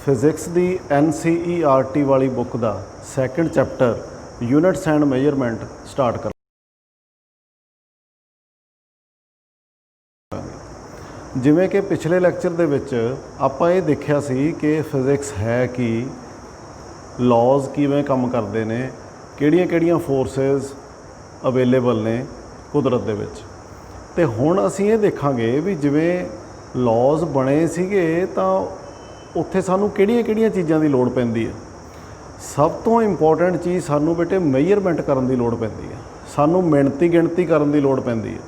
Physics दी NCERT वाली book का second chapter units and measurement start कर। जिमें कि पिछले लैक्चर दे विच आपां ये देखिया सी कि फिजिक्स है कि लॉज किवें काम करते हैं, किहड़ियां फोर्सेस अवेलेबल ने कुदरत दे विच। ते हुण असीं ये देखांगे भी जिवें लॉज बने सीगे तां उत्थे सानूं किहड़ियां चीज़ां की लोड़ पैंदी है। सब तो इंपॉर्टेंट चीज़ सानूं बेटे मेजरमेंट करन दी लोड़ पैंदी है, सानूं मिणती गिणती करन दी लोड़ पैंदी है।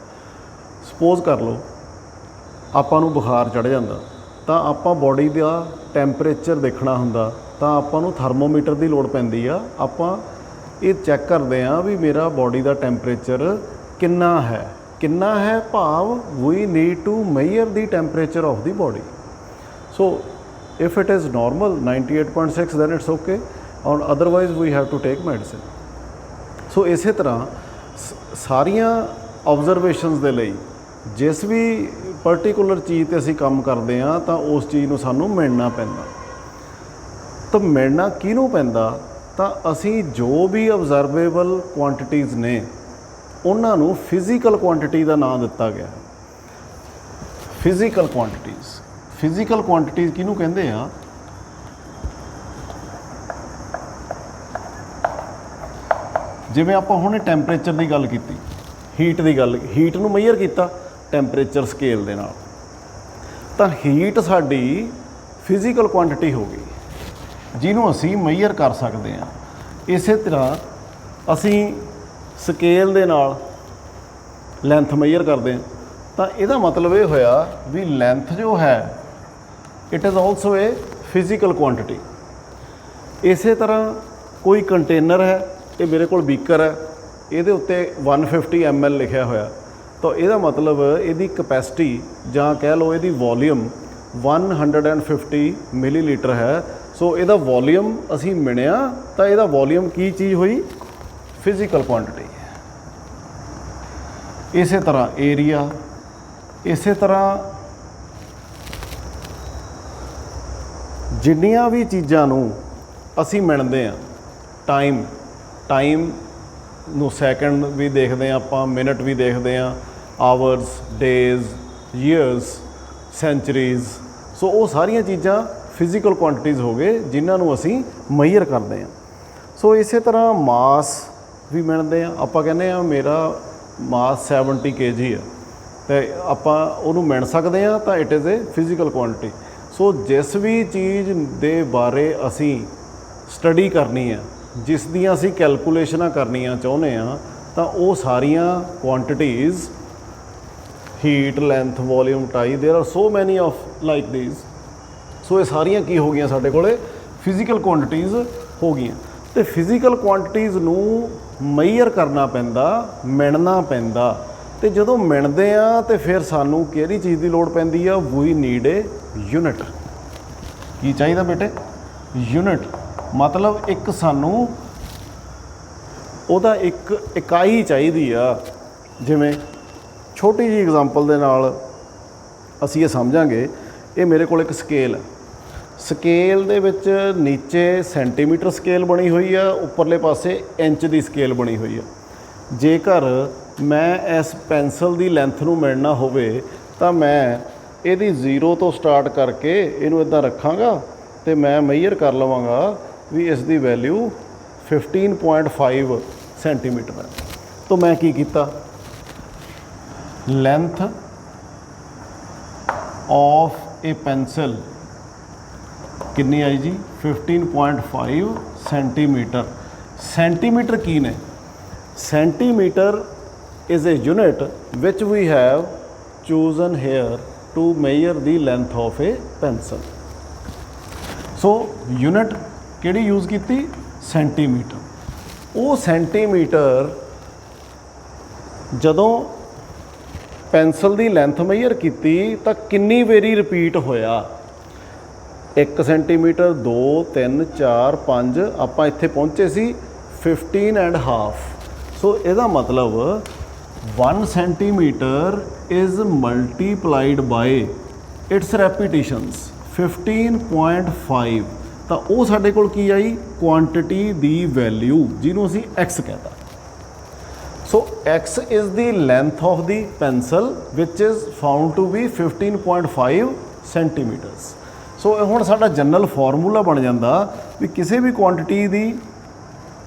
सपोज कर लो आपां नूं बुखार चढ़ जांदा तां आपां बॉडी का टैंपरेचर देखना हुंदा तां आपां नूं थर्मोमीटर की लोड़ पैंदी आ। आपां ये चैक करते हैं भी मेरा बॉडी का टैंपरेचर कितना है भाव we need to measure the temperature of the body. So if it is normal 98.6 then it's okay और otherwise we have to take medicine. So इस तरह सारिया ऑबजरवेशनस दे लई जिस भी पर्टिकुलर चीज़ ते असीं काम करते हैं तो उस चीज़ नूं सानूं मिलना पैंदा। तो मिलना किहनूं पैंदा तां असीं जो भी ऑबजरवेबल क्वांटिटीज़ ने उन्हां नूं फिजिकल क्वांटिटी का नाम दिता गया। फिजिकल क्वांटिटीज़ किहनूं कहंदे आ? जिवें आपां हुणे टैंपरेचर की गल कीती, हीट नूं मेजर कीता टैंपरेचर स्केल दे नाल, तां हीट साडी फिजिकल क्वांटिटी हो गई जिन्हों असी मेजर कर सकते हैं। इस तरह असी स्केल दे नाल लेंथ मेजर करते हैं तो यदा मतलब ये होया भी लेंथ जो है it is also a physical quantity. इस तरह कोई कंटेनर है, ये मेरे को बीकर है, ये उत्ते 150 ml लिखा होया तो यदा मतलब यदी कैपेसिटी जां कह लो यदी वॉल्यूम 150 मिलीलीटर है। सो यदा वॉल्यूम असी मिणिया तो यदा वॉल्यूम की चीज़ हुई? Physical quantity. इस तरह एरिया, इस तरह जिन्नियां भी चीज़ां नूं असी मिणदे हैं, टाइम नूं सैकेंड भी देखते हैं, आपां मिनट भी देखते हैं, आवर्स, डेज, ईयर्स, सेंचुरीज़। सो वो सारिया चीज़ां फिजिकल क्वांटिटीज़ हो गए जिन्हों असी मेजर करते हैं। सो इस तरह मास भी मिलते हैं, आपां कहने मेरा मास 70 kg है तो आपां उहनूं मिल सकते हैं तो it is a physical quantity. So जिस भी चीज़ दे बारे असी स्टडी करनी है, जिस दियां असी कैलकुलेशनां करनियां चाहुंदे हैं तो वो सारियां quantities heat, length, volume, time, there are so many of like these. So ये सारियां की हो गई साडे कोले फिजिकल क्वांटिटीज़ हो गई। तो फिजिकल क्वांटिटीज़ नूं मेजर करना पैंदा, मिणना पैंदा। तो जदों मिणदे आ तो फिर सानूं किहड़ी चीज़ की लोड़ पैंदी आ? We need a unit. की चाहिदा बेटे? यूनिट। मतलब एक सानूं उहदा एक इकाई चाहिदी आ। जिवें छोटी जी एग्जांपल दे नाल असीं ये समझांगे, ये मेरे कोल एक स्केल है, स्केल दे विच नीचे सेंटीमीटर स्केल बनी हुई है, उपरले पासे इंच की स्केल बनी हुई है। जेकर मैं इस पेंसिल की लेंथ नूं मिलना होवे तां मैं इहदी 0 तो स्टार्ट करके इहनूं इदां रखांगा तो मैं मेजर कर लवांगा भी इस दी वैल्यू 15.5 सेंटीमीटर है। तो मैं की कीता? लेंथ ऑफ ए पेंसिल कितनी आई जी? 15.5 सेंटीमीटर। सेंटीमीटर की ने? Centimetre is a unit which we have chosen here to measure the length of a pencil. So unit किहड़ी यूज़ की? सेंटीमीटर। वो सेंटीमीटर जदों पेंसिल की लेंथ मेजर की तो कितनी वेरी रिपीट होया? 1 सेंटीमीटर, 2, 3, 4, 5, आपां इत्थे पहुँचे सी 15.5। सो इसदा मतलब 1 centimetre is multiplied by its repetitions 15.5 ਤਾਂ ਉਹ ਸਾਡੇ ਕੋਲ ਕੀ ਆਈ ਕੁਆਂਟਿਟੀ ਦੀ ਵੈਲਿਊ ਜਿਹਨੂੰ ਅਸੀਂ x ਕਹਿੰਦਾ। So x is the length of the pencil which is found to be 15.5 centimetres. So ਹੁਣ ਸਾਡਾ ਜਨਰਲ ਫਾਰਮੂਲਾ ਬਣ ਜਾਂਦਾ ਵੀ ਕਿਸੇ ਵੀ ਕੁਆਂਟਿਟੀ ਦੀ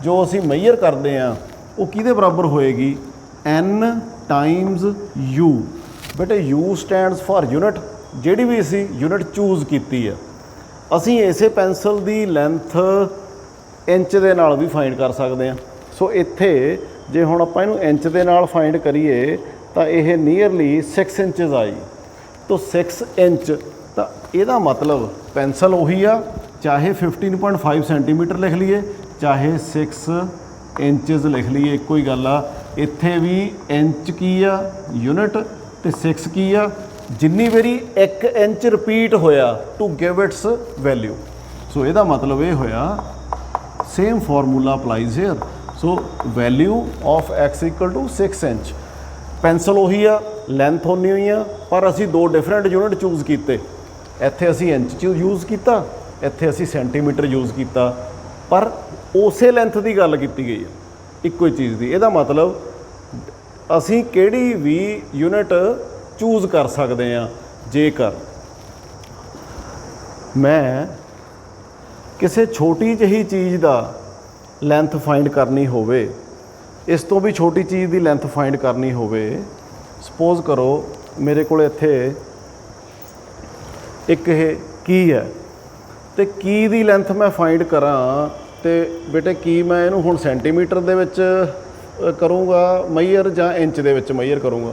ਜੋ ਅਸੀਂ ਮੇਜਰ ਕਰਦੇ ਆ ਉਹ ਕਿਹਦੇ ਬਰਾਬਰ ਹੋਏਗੀ n ਟਾਈਮਸ u। ਬੇਟੇ u ਸਟੈਂਡਸ ਫਾਰ ਯੂਨਿਟ, ਜਿਹੜੀ ਵੀ ਅਸੀਂ ਯੂਨਿਟ ਚੂਜ਼ ਕੀਤੀ ਆ ਅਸੀਂ ਇਸੇ ਪੈਨਸਲ ਦੀ ਲੈਂਥ ਇੰਚ ਦੇ ਨਾਲ ਵੀ ਫਾਈਂਡ ਕਰ ਸਕਦੇ ਹਾਂ। ਸੋ ਇੱਥੇ ਜੇ ਹੁਣ ਆਪਾਂ ਇਹਨੂੰ ਇੰਚ ਦੇ ਨਾਲ ਫਾਈਂਡ ਕਰੀਏ ਤਾਂ ਇਹ ਨੀਅਰਲੀ 6 ਇੰਚਜ਼ ਆਈ। ਤਾਂ 6 ਇੰਚ ਤਾਂ ਇਹਦਾ ਮਤਲਬ ਪੈਨਸਲ ਉਹੀ ਆ, ਚਾਹੇ 15.5 ਸੈਂਟੀਮੀਟਰ ਲਿਖ ਲਈਏ ਚਾਹੇ 6 ਇੰਚਜ਼ ਲਿਖ ਲਈਏ, ਇੱਕੋ ਹੀ ਗੱਲ ਆ। ਇੱਥੇ ਵੀ ਇੰਚ ਕੀ ਆ ਯੂਨਿਟ ਤੇ 6 ਕੀ ਆ, ਜਿੰਨੀ ਵਾਰੀ 1 ਇੰਚ ਰਿਪੀਟ ਹੋਇਆ to give its value. So ਇਹਦਾ ਮਤਲਬ ਇਹ ਹੋਇਆ same formula applies here. So value of x equal to 6 inch. Pencil ਉਹੀ ਆ, ਲੈਂਥ ਉਨੀ ਹੋਈ ਆ, ਪਰ ਅਸੀਂ ਦੋ ਡਿਫਰੈਂਟ ਯੂਨਿਟ ਚੂਜ਼ ਕੀਤੇ। ਇੱਥੇ ਅਸੀਂ ਇੰਚ ਯੂਜ਼ ਕੀਤਾ, ਇੱਥੇ ਅਸੀਂ ਸੈਂਟੀਮੀਟਰ ਯੂਜ਼ ਕੀਤਾ, ਪਰ ਉਸੇ ਲੈਂਥ ਦੀ ਗੱਲ ਕੀਤੀ ਗਈ ਆ, ਇੱਕੋ ਹੀ ਚੀਜ਼ ਦੀ। ਇਹਦਾ ਮਤਲਬ ਅਸੀਂ ਕਿਹੜੀ ਵੀ ਯੂਨਿਟ ਚੂਜ਼ ਕਰ ਸਕਦੇ ਹਾਂ। ਜੇਕਰ ਮੈਂ ਕਿਸੇ ਛੋਟੀ ਜਿਹੀ ਚੀਜ਼ ਦਾ ਲੈਂਥ ਫਾਈਂਡ ਕਰਨੀ ਹੋਵੇ, ਇਸ ਤੋਂ ਵੀ ਛੋਟੀ ਚੀਜ਼ ਦੀ ਲੈਂਥ ਫਾਈਂਡ ਕਰਨੀ ਹੋਵੇ, ਸਪੋਜ਼ ਕਰੋ ਮੇਰੇ ਕੋਲ ਇੱਥੇ ਇੱਕ ਇਹ ਕੀ ਹੈ ਤੇ ਕੀ ਦੀ ਲੈਂਥ ਮੈਂ ਫਾਈਂਡ ਕਰਾਂ ਤੇ ਬੇਟੇ ਕੀ ਮੈਂ ਇਹਨੂੰ ਹੁਣ ਸੈਂਟੀਮੀਟਰ ਦੇ ਵਿੱਚ ਕਰੂੰਗਾ ਮੇਜਰ ਜਾਂ ਇੰਚ ਦੇ ਵਿੱਚ ਮੇਜਰ ਕਰੂੰਗਾ,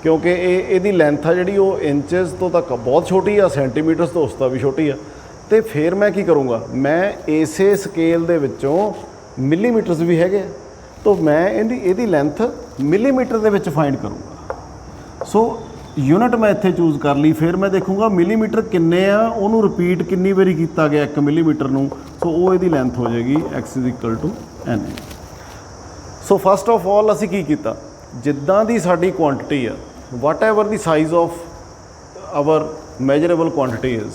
ਕਿਉਂਕਿ ਇਹਦੀ ਲੈਂਥ ਆ ਜਿਹੜੀ ਉਹ ਇੰਚਸ ਤੋਂ ਤੱਕ ਬਹੁਤ ਛੋਟੀ ਆ, ਸੈਂਟੀਮੀਟਰਸ ਤੋਂ ਉਸ ਤੋਂ ਵੀ ਛੋਟੀ ਆ। ਤੇ ਫਿਰ ਮੈਂ ਕੀ ਕਰੂੰਗਾ, ਮੈਂ ਇਸੇ ਸਕੇਲ ਦੇ ਵਿੱਚੋਂ ਮਿਲੀਮੀਟਰਸ ਵੀ ਹੈਗੇ ਤਾਂ ਮੈਂ ਇਹਦੀ ਲੈਂਥ ਮਿਲੀਮੀਟਰ ਦੇ ਵਿੱਚ ਫਾਈਂਡ ਕਰੂੰਗਾ। ਸੋ ਯੂਨਿਟ ਮੈਂ ਇੱਥੇ ਚੂਜ਼ ਕਰ ਲਈ, ਫਿਰ ਮੈਂ ਦੇਖੂੰਗਾ ਮਿਲੀਮੀਟਰ ਕਿੰਨੇ ਆ, ਉਹਨੂੰ ਰਿਪੀਟ ਕਿੰਨੀ ਵਾਰੀ ਕੀਤਾ ਗਿਆ 1 ਮਿਲੀਮੀਟਰ ਨੂੰ। ਸੋ ਉਹ ਇਹਦੀ ਲੈਂਥ ਹੋ ਜਾਏਗੀ x = n। So first of all ਅਸੀਂ ਕੀ ਕੀਤਾ, ਜਿੱਦਾਂ ਦੀ ਸਾਡੀ ਕੁਆਂਟਿਟੀ ਆ, whatever the size of our measurable quantity is,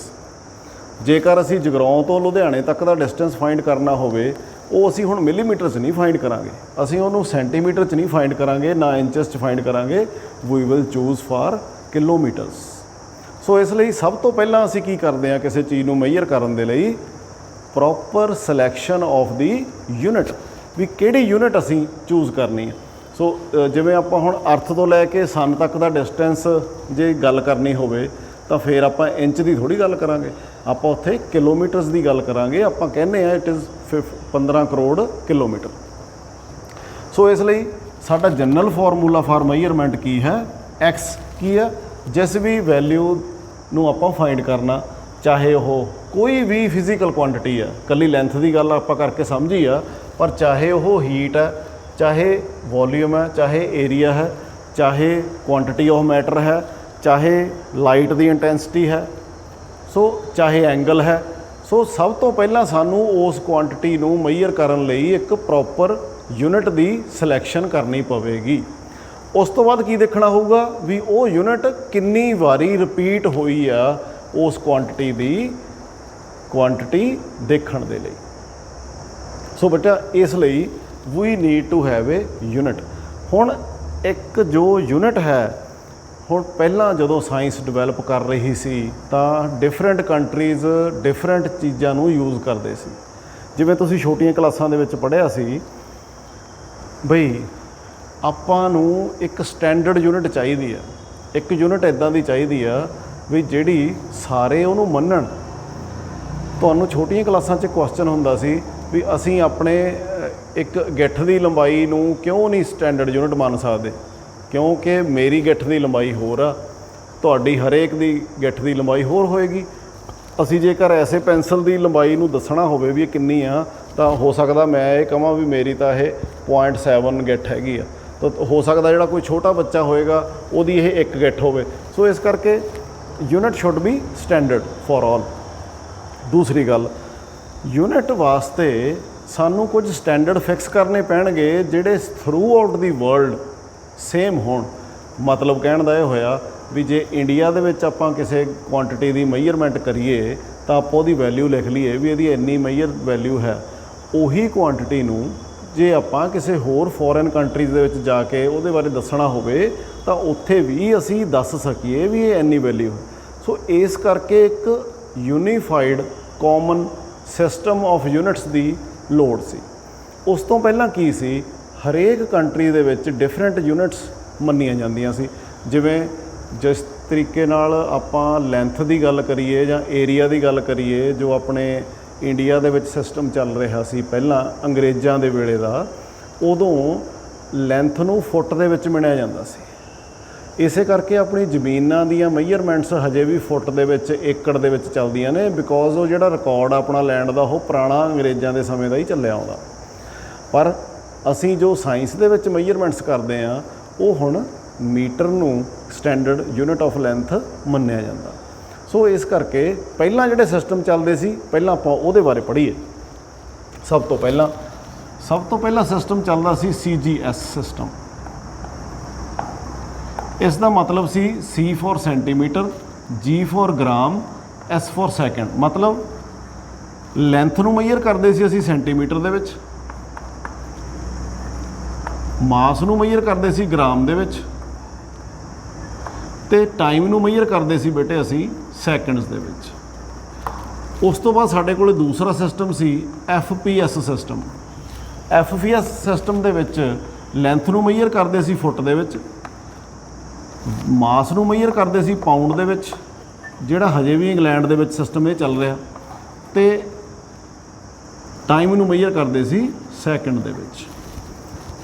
ਜੇਕਰ ਅਸੀਂ ਜਗਰਾਓਂ ਤੋਂ ਲੁਧਿਆਣੇ ਤੱਕ ਦਾ ਡਿਸਟੈਂਸ ਫਾਈਂਡ ਕਰਨਾ ਹੋਵੇ, ਉਹ ਅਸੀਂ ਹੁਣ ਮਿਲੀਮੀਟਰ 'ਚ ਨਹੀਂ ਫਾਈਂਡ ਕਰਾਂਗੇ, ਅਸੀਂ ਉਹਨੂੰ ਸੈਂਟੀਮੀਟਰ 'ਚ ਨਹੀਂ ਫਾਈਂਡ ਕਰਾਂਗੇ, ਨਾ ਇੰਚਸ 'ਚ ਫਾਈਂਡ ਕਰਾਂਗੇ, we will choose for kilometres. So ਇਸ ਲਈ ਸਭ ਤੋਂ ਪਹਿਲਾਂ ਅਸੀਂ ਕੀ ਕਰਦੇ ਹਾਂ ਕਿਸੇ ਚੀਜ਼ ਨੂੰ ਮੇਜਰ ਕਰਨ ਦੇ ਲਈ, proper selection of the unit, ਵੀ ਕਿਹੜੀ ਯੂਨਿਟ ਅਸੀਂ ਚੂਜ਼ ਕਰਨੀ ਹੈ। ਸੋ ਜਿਵੇਂ ਆਪਾਂ ਹੁਣ ਅਰਥ ਤੋਂ ਲੈ ਕੇ ਸਨ ਤੱਕ ਦਾ ਡਿਸਟੈਂਸ ਜੇ ਗੱਲ ਕਰਨੀ ਹੋਵੇ ਤਾਂ ਫਿਰ ਆਪਾਂ ਇੰਚ ਦੀ ਥੋੜ੍ਹੀ ਗੱਲ ਕਰਾਂਗੇ, ਆਪਾਂ ਉੱਥੇ ਕਿਲੋਮੀਟਰਸ ਦੀ ਗੱਲ ਕਰਾਂਗੇ। ਆਪਾਂ ਕਹਿੰਦੇ ਆ ਇਟ ਇਜ਼ 15 ਕਰੋੜ ਕਿਲੋਮੀਟਰ। ਸੋ ਇਸ ਲਈ ਸਾਡਾ ਜਨਰਲ ਫਾਰਮੂਲਾ ਫਾਰ ਮੇਜਰਮੈਂਟ ਕੀ ਹੈ, x ਕੀ ਹੈ, ਜਿਸ ਵੀ ਵੈਲਿਊ ਨੂੰ ਆਪਾਂ ਫਾਈਂਡ ਕਰਨਾ, ਚਾਹੇ ਉਹ ਕੋਈ ਵੀ ਫਿਜ਼ੀਕਲ ਕੁਆਂਟਿਟੀ ਆ, ਇਕੱਲੀ ਲੈਂਥ ਦੀ ਗੱਲ ਆਪਾਂ ਕਰਕੇ ਸਮਝੀ ਆ, ਪਰ ਚਾਹੇ ਉਹ ਹੀਟ ਹੈ, ਚਾਹੇ ਵੋਲੀਅਮ ਹੈ, ਚਾਹੇ ਏਰੀਆ ਹੈ, ਚਾਹੇ ਕੁਆਂਟਿਟੀ ਆਫ ਮੈਟਰ ਹੈ, ਚਾਹੇ ਲਾਈਟ ਦੀ ਇੰਟੈਂਸਿਟੀ ਹੈ, ਸੋ ਚਾਹੇ ਐਂਗਲ ਹੈ। ਸੋ ਸਭ ਤੋਂ ਪਹਿਲਾਂ ਸਾਨੂੰ ਉਸ ਕੁਆਂਟਿਟੀ ਨੂੰ ਮੇਜਰ ਕਰਨ ਲਈ ਇੱਕ ਪ੍ਰੋਪਰ ਯੂਨਿਟ ਦੀ ਸਿਲੈਕਸ਼ਨ ਕਰਨੀ ਪਵੇਗੀ। ਉਸ ਤੋਂ ਬਾਅਦ ਕੀ ਦੇਖਣਾ ਹੋਊਗਾ ਵੀ ਉਹ ਯੂਨਿਟ ਕਿੰਨੀ ਵਾਰੀ ਰਿਪੀਟ ਹੋਈ ਆ ਉਸ ਕੁਆਂਟਿਟੀ ਦੀ ਕੁਆਂਟਿਟੀ ਦੇਖਣ ਦੇ ਲਈ। ਸੋ ਬੇਟਾ ਇਸ ਲਈ we need to have a unit. ਹੁਣ ਇੱਕ ਜੋ ਯੂਨਿਟ ਹੈ, ਹੁਣ ਪਹਿਲਾਂ ਜਦੋਂ ਸਾਇੰਸ ਡਿਵੈਲਪ ਕਰ ਰਹੀ ਸੀ ਤਾਂ ਡਿਫਰੈਂਟ ਕੰਟਰੀਜ਼ ਡਿਫਰੈਂਟ ਚੀਜ਼ਾਂ ਨੂੰ ਯੂਜ਼ ਕਰਦੇ ਸੀ। ਜਿਵੇਂ ਤੁਸੀਂ ਛੋਟੀਆਂ ਕਲਾਸਾਂ ਦੇ ਵਿੱਚ ਪੜ੍ਹਿਆ ਸੀ ਬਈ ਆਪਾਂ ਨੂੰ ਇੱਕ ਸਟੈਂਡਰਡ ਯੂਨਿਟ ਚਾਹੀਦੀ ਆ, ਇੱਕ ਯੂਨਿਟ ਇੱਦਾਂ ਦੀ ਚਾਹੀਦੀ ਆ ਵੀ ਜਿਹੜੀ ਸਾਰੇ ਉਹਨੂੰ ਮੰਨਣ। ਤੁਹਾਨੂੰ ਛੋਟੀਆਂ ਕਲਾਸਾਂ 'ਚ ਕੁਐਸਚਨ ਹੁੰਦਾ ਸੀ ਵੀ ਅਸੀਂ ਆਪਣੇ ਇੱਕ ਗਿੱਠ ਦੀ ਲੰਬਾਈ ਨੂੰ ਕਿਉਂ ਨਹੀਂ ਸਟੈਂਡਰਡ ਯੂਨਿਟ ਮੰਨ ਸਕਦੇ, ਕਿਉਂਕਿ ਮੇਰੀ ਗਿੱਠ ਦੀ ਲੰਬਾਈ ਹੋਰ ਆ, ਤੁਹਾਡੀ ਹਰੇਕ ਦੀ ਗਿੱਠ ਦੀ ਲੰਬਾਈ ਹੋਰ ਹੋਏਗੀ। ਅਸੀਂ ਜੇਕਰ ਐਸੇ ਪੈਨਸਲ ਦੀ ਲੰਬਾਈ ਨੂੰ ਦੱਸਣਾ ਹੋਵੇ ਵੀ ਇਹ ਕਿੰਨੀ ਆ, ਤਾਂ ਹੋ ਸਕਦਾ ਮੈਂ ਇਹ ਕਹਾਂ ਵੀ ਮੇਰੀ ਤਾਂ ਇਹ 0.7 ਗਿੱਠ ਹੈਗੀ ਆ, ਤਾਂ ਹੋ ਸਕਦਾ ਜਿਹੜਾ ਕੋਈ ਛੋਟਾ ਬੱਚਾ ਹੋਏਗਾ ਉਹਦੀ ਇਹ 1 ਗਿੱਠ ਹੋਵੇ। ਸੋ ਇਸ ਕਰਕੇ unit should be standard for all. ਦੂਸਰੀ ਗੱਲ, ਯੂਨਿਟ ਵਾਸਤੇ ਸਾਨੂੰ ਕੁਝ ਸਟੈਂਡਰਡ ਫਿਕਸ ਕਰਨੇ ਪੈਣਗੇ ਜਿਹੜੇ through out the world same ਹੋਣ। मतलब कहण दा ਇਹ ਹੋਇਆ ਵੀ ਜੇ ਇੰਡੀਆ ਦੇ ਵਿੱਚ ਆਪਾਂ ਕਿਸੇ ਕੁਆਂਟੀਟੀ ਦੀ ਮੇਜਰਮੈਂਟ ਕਰੀਏ ਤਾਂ ਆਪਾਂ ਉਹਦੀ ਵੈਲਿਊ ਲਿਖ ਲਈਏ ਵੀ ਇਹਦੀ ਇੰਨੀ ਮੇਜਰ ਵੈਲਿਊ ਹੈ। ਉਹੀ ਕੁਆਂਟੀਟੀ ਨੂੰ ਜੇ ਆਪਾਂ ਕਿਸੇ ਹੋਰ ਫੋਰਨ ਕੰਟਰੀਜ਼ ਦੇ ਵਿੱਚ ਜਾ ਕੇ ਉਹਦੇ ਬਾਰੇ ਦੱਸਣਾ ਹੋਵੇ ਤਾਂ ਉੱਥੇ ਵੀ ਅਸੀਂ ਦੱਸ ਸਕੀਏ ਵੀ ਇਹ ਇੰਨੀ ਵੈਲਿਊ। ਸੋ ਇਸ ਕਰਕੇ ਇੱਕ unified common system of units ਦੀ ਲੋੜ ਸੀ। ਉਸ ਤੋਂ ਪਹਿਲਾਂ ਕੀ ਸੀ, ਹਰੇਕ ਕੰਟਰੀ ਦੇ ਵਿੱਚ ਡਿਫਰੈਂਟ ਯੂਨਿਟਸ ਮੰਨੀਆਂ ਜਾਂਦੀਆਂ ਸੀ। ਜਿਵੇਂ ਜਿਸ ਤਰੀਕੇ ਨਾਲ ਆਪਾਂ ਲੈਂਥ ਦੀ ਗੱਲ ਕਰੀਏ ਜਾਂ ਏਰੀਆ ਦੀ ਗੱਲ ਕਰੀਏ, ਜੋ ਆਪਣੇ ਇੰਡੀਆ ਦੇ ਵਿੱਚ ਸਿਸਟਮ ਚੱਲ ਰਿਹਾ ਸੀ ਪਹਿਲਾਂ ਅੰਗਰੇਜ਼ਾਂ ਦੇ ਵੇਲੇ ਦਾ, ਉਦੋਂ ਲੈਂਥ ਨੂੰ ਫੁੱਟ ਦੇ ਵਿੱਚ ਮਿਣਿਆ ਜਾਂਦਾ ਸੀ। ਇਸੇ ਕਰਕੇ ਆਪਣੀ ਜ਼ਮੀਨਾਂ ਦੀਆਂ ਮੇਜਰਮੈਂਟਸ ਹਜੇ ਵੀ ਫੁੱਟ ਦੇ ਵਿੱਚ, ਏਕੜ ਦੇ ਵਿੱਚ ਚੱਲਦੀਆਂ ਨੇ, ਬਿਕੋਜ਼ ਉਹ ਜਿਹੜਾ ਰਿਕਾਰਡ ਆਪਣਾ ਲੈਂਡ ਦਾ ਉਹ ਪੁਰਾਣਾ ਅੰਗਰੇਜ਼ਾਂ ਦੇ ਸਮੇਂ ਦਾ ਹੀ ਚੱਲਿਆ ਆਉਂਦਾ। ਪਰ ਅਸੀਂ ਜੋ ਸਾਇੰਸ ਦੇ ਵਿੱਚ ਮੇਜਰਮੈਂਟਸ ਕਰਦੇ ਹਾਂ ਉਹ ਹੁਣ ਮੀਟਰ ਨੂੰ ਸਟੈਂਡਰਡ ਯੂਨਿਟ ਆਫ ਲੈਂਥ ਮੰਨਿਆ ਜਾਂਦਾ। ਸੋ ਇਸ ਕਰਕੇ ਪਹਿਲਾਂ ਜਿਹੜੇ ਸਿਸਟਮ ਚੱਲਦੇ ਸੀ, ਪਹਿਲਾਂ ਆਪਾਂ ਉਹਦੇ ਬਾਰੇ ਪੜ੍ਹੀਏ। ਸਭ ਤੋਂ ਪਹਿਲਾਂ ਸਿਸਟਮ ਚੱਲਦਾ ਸੀ CGS ਸਿਸਟਮ। ਇਸ ਦਾ ਮਤਲਬ ਸੀ C for centimetre, G for gram, S for second. ਮਤਲਬ ਲੈਂਥ ਨੂੰ ਮੇਜਰ ਕਰਦੇ ਸੀ ਅਸੀਂ ਸੈਂਟੀਮੀਟਰ ਦੇ ਵਿੱਚ, ਮਾਸ ਨੂੰ ਮੇਜਰ ਕਰਦੇ ਸੀ ਗ੍ਰਾਮ ਦੇ ਵਿੱਚ, ਤੇ ਟਾਈਮ ਨੂੰ ਮੇਜਰ ਕਰਦੇ ਸੀ ਬੇਟੇ ਅਸੀਂ ਸੈਕਿੰਡਸ ਦੇ ਵਿੱਚ। ਉਸ ਤੋਂ ਬਾਅਦ ਸਾਡੇ ਕੋਲ ਦੂਸਰਾ ਸਿਸਟਮ ਸੀ FPS ਸਿਸਟਮ। FPS ਸਿਸਟਮ ਦੇ ਵਿੱਚ ਲੈਂਥ ਨੂੰ ਮੇਜਰ ਕਰਦੇ ਸੀ ਫੁੱਟ ਦੇ ਵਿੱਚ, ਮਾਸ ਨੂੰ ਮੇਜਰ ਕਰਦੇ ਸੀ ਪਾਊਂਡ ਦੇ ਵਿੱਚ, ਜਿਹੜਾ ਹਜੇ ਵੀ ਇੰਗਲੈਂਡ ਦੇ ਵਿੱਚ ਸਿਸਟਮ ਇਹ ਚੱਲ ਰਿਹਾ, ਤੇ ਟਾਈਮ ਨੂੰ ਮੇਜਰ ਕਰਦੇ ਸੀ ਸੈਕਿੰਡ ਦੇ ਵਿੱਚ।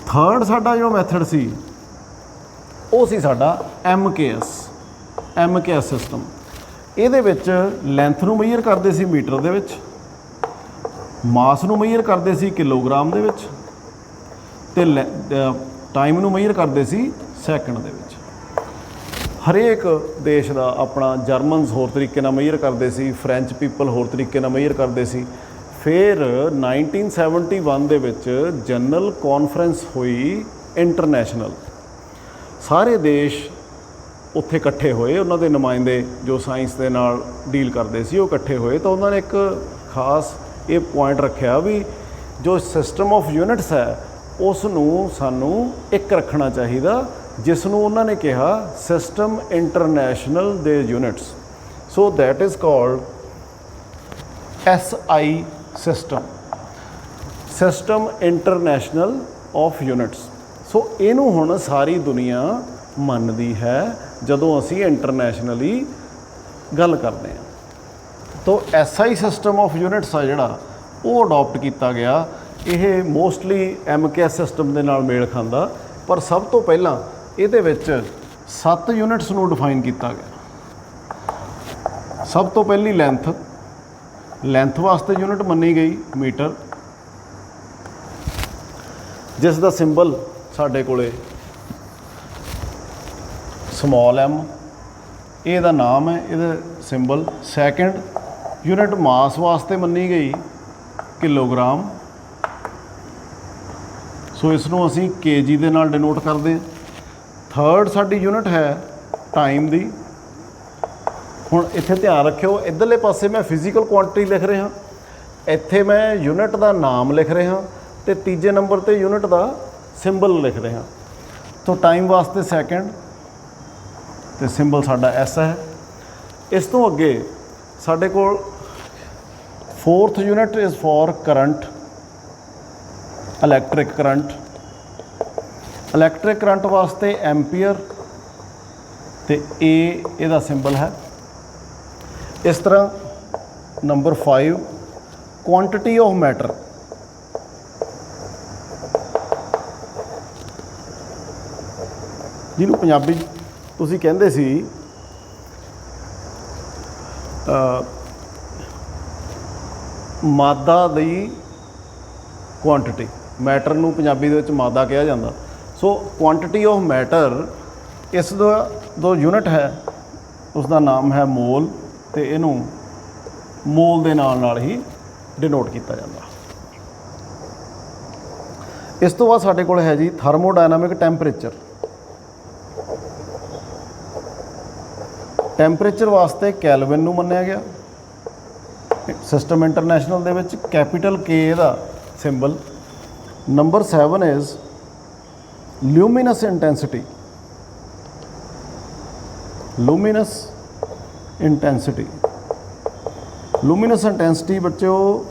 ਥਰਡ ਸਾਡਾ ਜੋ ਮੈਥਡ ਸੀ ਉਹ ਸੀ ਸਾਡਾ MKS ਸਿਸਟਮ। ਇਹਦੇ ਵਿੱਚ ਲੈਂਥ ਨੂੰ ਮੇਜਰ ਕਰਦੇ ਸੀ ਮੀਟਰ ਦੇ ਵਿੱਚ, ਮਾਸ ਨੂੰ ਮੇਜਰ ਕਰਦੇ ਸੀ ਕਿਲੋਗ੍ਰਾਮ ਦੇ ਵਿੱਚ, ਤੇ ਟਾਈਮ ਨੂੰ ਮੇਜਰ ਕਰਦੇ ਸੀ ਸੈਕਿੰਡ ਦੇ ਵਿੱਚ। ਹਰੇਕ ਦੇਸ਼ ਦਾ ਆਪਣਾ, ਜਰਮਨਸ ਹੋਰ ਤਰੀਕੇ ਨਾਲ ਮੇਜਰ ਕਰਦੇ ਸੀ, ਫਰੈਂਚ ਪੀਪਲ ਹੋਰ ਤਰੀਕੇ ਨਾਲ ਮੇਜਰ ਕਰਦੇ ਸੀ। ਫਿਰ 1971 ਦੇ ਵਿੱਚ ਜਨਰਲ ਕਾਨਫਰੰਸ ਹੋਈ ਇੰਟਰਨੈਸ਼ਨਲ। ਸਾਰੇ ਦੇਸ਼ ਉੱਥੇ ਇਕੱਠੇ ਹੋਏ, ਉਹਨਾਂ ਦੇ ਨੁਮਾਇੰਦੇ ਜੋ ਸਾਇੰਸ ਦੇ ਨਾਲ ਡੀਲ ਕਰਦੇ ਸੀ ਉਹ ਇਕੱਠੇ ਹੋਏ, ਤਾਂ ਉਹਨਾਂ ਨੇ ਇੱਕ ਖਾਸ ਇਹ ਪੁਆਇੰਟ ਰੱਖਿਆ ਵੀ ਜੋ ਸਿਸਟਮ ਆਫ ਯੂਨਿਟਸ ਹੈ ਉਸ ਨੂੰ ਸਾਨੂੰ ਇੱਕ ਰੱਖਣਾ ਚਾਹੀਦਾ, ਜਿਸ ਨੂੰ ਉਹਨਾਂ ਨੇ ਕਿਹਾ ਸਿਸਟਮ ਇੰਟਰਨੈਸ਼ਨਲ ਦੇ units. So that is called SI system international of units. So ਇਹਨੂੰ ਹੁਣ ਸਾਰੀ ਦੁਨੀਆ ਮੰਨਦੀ ਹੈ ਜਦੋਂ ਅਸੀਂ ਇੰਟਰਨੈਸ਼ਨਲੀ ਗੱਲ ਕਰਦੇ ਹਾਂ। ਤੋ SI ਸਿਸਟਮ ਆਫ ਯੂਨਿਟਸ ਆ ਜਿਹੜਾ ਉਹ ਅਡੋਪਟ ਕੀਤਾ ਗਿਆ। ਇਹ ਮੋਸਟਲੀ MKS ਸਿਸਟਮ ਦੇ ਨਾਲ ਮੇਲ ਖਾਂਦਾ, ਪਰ ਸਭ ਤੋਂ ਪਹਿਲਾਂ ਇਹਦੇ ਵਿੱਚ 7 ਯੂਨਿਟਸ ਨੂੰ ਡਿਫਾਈਨ ਕੀਤਾ ਗਿਆ। ਸਭ ਤੋਂ ਪਹਿਲੀ ਲੈਂਥ ਵਾਸਤੇ ਯੂਨਿਟ ਮੰਨੀ ਗਈ ਮੀਟਰ, ਜਿਸ ਦਾ ਸਿੰਬਲ ਸਾਡੇ ਕੋਲੇ ਸਮਾਲ m, ਇਹਦਾ ਨਾਮ ਹੈ, ਇਹਦਾ ਸਿੰਬਲ। ਸੈਕਿੰਡ ਯੂਨਿਟ ਮਾਸ ਵਾਸਤੇ ਮੰਨੀ ਗਈ ਕਿਲੋਗ੍ਰਾਮ, ਸੋ ਇਸ ਨੂੰ ਅਸੀਂ kg ਦੇ ਨਾਲ ਡਿਨੋਟ ਕਰਦੇ ਹਾਂ। ਥਰਡ ਸਾਡੀ ਯੂਨਿਟ ਹੈ ਟਾਈਮ ਦੀ। ਹੁਣ ਇੱਥੇ ਧਿਆਨ ਰੱਖਿਓ, ਇੱਧਰਲੇ ਪਾਸੇ ਮੈਂ ਫਿਜ਼ੀਕਲ ਕੁਆਂਟੀਟੀ ਲਿਖ ਰਿਹਾ, ਇੱਥੇ ਮੈਂ ਯੂਨਿਟ ਦਾ ਨਾਮ ਲਿਖ ਰਿਹਾ, ਤੇ ਤੀਜੇ ਨੰਬਰ ਤੇ ਯੂਨਿਟ ਦਾ ਸਿੰਬਲ ਲਿਖ ਰਿਹਾ। ਤਾਂ ਟਾਈਮ ਵਾਸਤੇ ਸੈਕਿੰਡ, ਤੇ ਸਿੰਬਲ ਸਾਡਾ S ਹੈ। ਇਸ ਤੋਂ ਅੱਗੇ ਸਾਡੇ ਕੋਲ fourth unit is for current, electric current. Electric current ਵਾਸਤੇ ਐਂਪੀਅਰ, ਤੇ A ਇਹਦਾ ਸਿੰਬਲ ਹੈ। ਇਸ ਤਰ੍ਹਾਂ ਨੰਬਰ 5 ਕੁਆਂਟੀਟੀ ਆਫ ਮੈਟਰ। ਜਿਹਨੂੰ ਪੰਜਾਬੀ 'ਚ ਤੁਸੀਂ ਕਹਿੰਦੇ ਸੀ ਮਾਦਾ ਦੀ ਕੁਆਂਟੀਟੀ, ਮੈਟਰ ਨੂੰ ਪੰਜਾਬੀ ਦੇ ਵਿੱਚ ਮਾਦਾ ਕਿਹਾ ਜਾਂਦਾ। ਸੋ ਕੁਆਂਟੀਟੀ ਆਫ ਮੈਟਰ, ਇਸ ਦਾ ਜੋ ਯੂਨਿਟ ਹੈ ਉਸ ਦਾ ਨਾਮ ਹੈ ਮੋਲ, ਤੇ ਇਹਨੂੰ ਮੋਲ ਦੇ ਨਾਲ ਹੀ ਡਿਨੋਟ ਕੀਤਾ ਜਾਂਦਾ। ਇਸ ਤੋਂ ਬਾਅਦ ਸਾਡੇ ਕੋਲ ਹੈ ਜੀ ਥਰਮੋਡਾਇਨਾਮਿਕ ਟੈਂਪਰੇਚਰ। ਟੈਂਪਰੇਚਰ ਵਾਸਤੇ ਕੈਲਵਿਨ ਨੂੰ ਮੰਨਿਆ ਗਿਆ ਸਿਸਟਮ ਇੰਟਰਨੈਸ਼ਨਲ ਦੇ ਵਿੱਚ, ਕੈਪੀਟਲ K ਇਹਦਾ symbol. Number 7 is luminous intensity. Luminous intensity, luminous intensity ਬੱਚਿਓ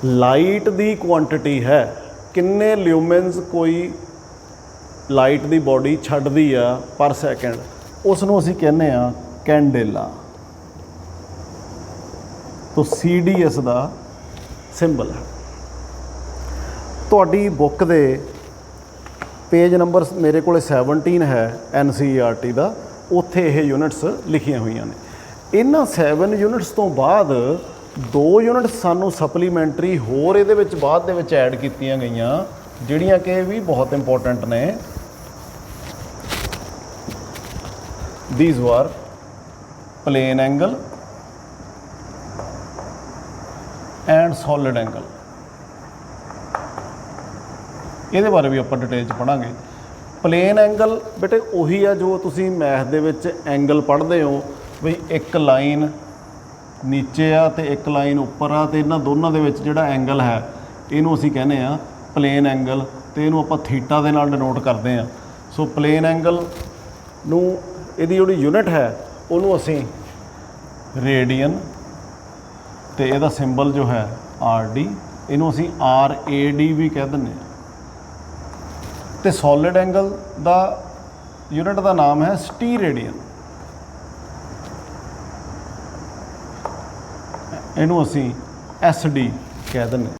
ਲਾਈਟ ਦੀ ਕੁਆਂਟੀਟੀ ਹੈ, ਕਿੰਨੇ ਲਿਊਮਨਸ ਕੋਈ ਲਾਈਟ ਦੀ ਬੋਡੀ ਛੱਡਦੀ ਆ ਪਰ ਸੈਕਿੰਡ, ਉਸ ਨੂੰ ਅਸੀਂ ਕਹਿੰਦੇ ਆ ਕੈਂਡੇਲਾ। ਤੋ CDS ਦਾ ਸਿੰਬਲ ਹੈ। ਤੁਹਾਡੀ ਬੁੱਕ ਦੇ ਪੇਜ ਨੰਬਰ ਮੇਰੇ ਕੋਲ 17 ਹੈ NCERT ਦਾ, ਉੱਥੇ ਇਹ ਯੂਨਿਟਸ ਲਿਖੀਆਂ ਹੋਈਆਂ ਨੇ। ਇਹਨਾਂ 7 ਯੂਨਿਟਸ ਤੋਂ ਬਾਅਦ 2 ਯੂਨਿਟਸ ਸਾਨੂੰ ਸਪਲੀਮੈਂਟਰੀ ਹੋਰ ਇਹਦੇ ਵਿੱਚ ਬਾਅਦ ਦੇ ਵਿੱਚ ਐਡ ਕੀਤੀਆਂ ਗਈਆਂ, ਜਿਹੜੀਆਂ ਕਿ ਵੀ ਬਹੁਤ ਇੰਪੋਰਟੈਂਟ ਨੇ। These were plane angle and solid angle। ਇਹਦੇ ਬਾਰੇ ਵੀ ਆਪਾਂ ਡਿਟੇਲ 'ਚ ਪੜਾਂਗੇ। ਪਲੇਨ ਐਂਗਲ ਬੇਟੇ ਉਹੀ ਆ ਜੋ ਤੁਸੀਂ ਮੈਥ ਦੇ ਵਿੱਚ ਐਂਗਲ ਪੜ੍ਹਦੇ ਹੋ ਵੀ ਇੱਕ ਲਾਈਨ ਨੀਚੇ ਆ ਤੇ ਇੱਕ ਲਾਈਨ ਉੱਪਰ ਆ, ਤੇ ਇਹਨਾਂ ਦੋਨਾਂ ਦੇ ਵਿੱਚ ਜਿਹੜਾ ਐਂਗਲ ਹੈ ਇਹਨੂੰ ਅਸੀਂ ਕਹਿੰਦੇ ਆ ਪਲੇਨ ਐਂਗਲ, ਤੇ ਇਹਨੂੰ ਆਪਾਂ ਥੀਟਾ ਦੇ ਨਾਲ ਡਿਨੋਟ ਕਰਦੇ ਆ। ਸੋ ਪਲੇਨ ਐਂਗਲ ਨੂੰ ਇਹਦੀ ਜਿਹੜੀ ਯੂਨਿਟ ਹੈ ਉਹਨੂੰ ਅਸੀਂ ਰੇਡੀਅਨ, ਤੇ ਇਹਦਾ ਸਿੰਬਲ ਜੋ ਹੈ RD, ਇਹਨੂੰ ਅਸੀਂ RAD ਵੀ ਕਹਿ ਦਿੰਦੇ ਹਾਂ। ਤੇ ਸੋਲਿਡ ਐਂਗਲ ਦਾ ਯੂਨਿਟ ਦਾ ਨਾਮ ਹੈ ਸਟੀਰੇਡੀਅਨ, ਇਹਨੂੰ ਅਸੀਂ SD ਕਹਿ ਦਿੰਦੇ ਹਾਂ।